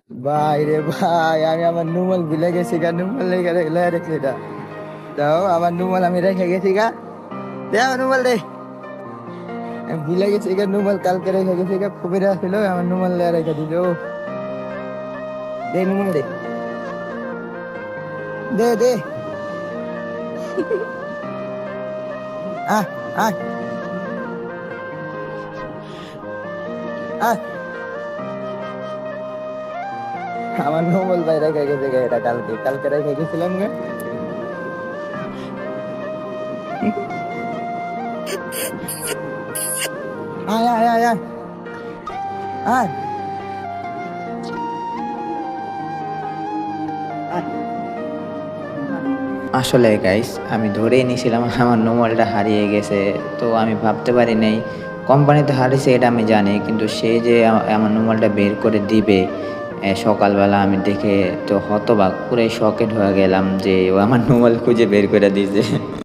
ভাই রে ভাই, আমি আমার নুমল ভুলে গেছি গা। নুমল লেগে রেখেছি এটা। দাও আমার নুমল আমি রেখে গেছি গা। দে আমার নুমল দে। আমি ভুলে গেছি গা, নুমল কালকে রেখে গেছি গা। কবিরা ছিল আমার নুমল রেখে দিল। দে নুমল দে। দে দে। আহ আহ আহ আমার নুমল ভাই রেখে গেছে গা, এটা কালকে কালকে রেখে গেছিলাম গা। আয় আয় আয় আয় আয় আয়। আসলে গাইস আমি ধরেই নিয়েছিলাম আমার নোমালটা হারিয়ে গেছে। তো আমি ভাবতে পারি নাই কোম্পানিতে হারিয়েছে, এটা আমি জানি, কিন্তু সে যে আমার নোমালটা বের করে দিবে সকালবেলা আমি দেখে তো হতবাক, পুরাই শকেড হয়ে গেলাম যে ও আমার নোমাল খুঁজে বের করে দিয়েছে।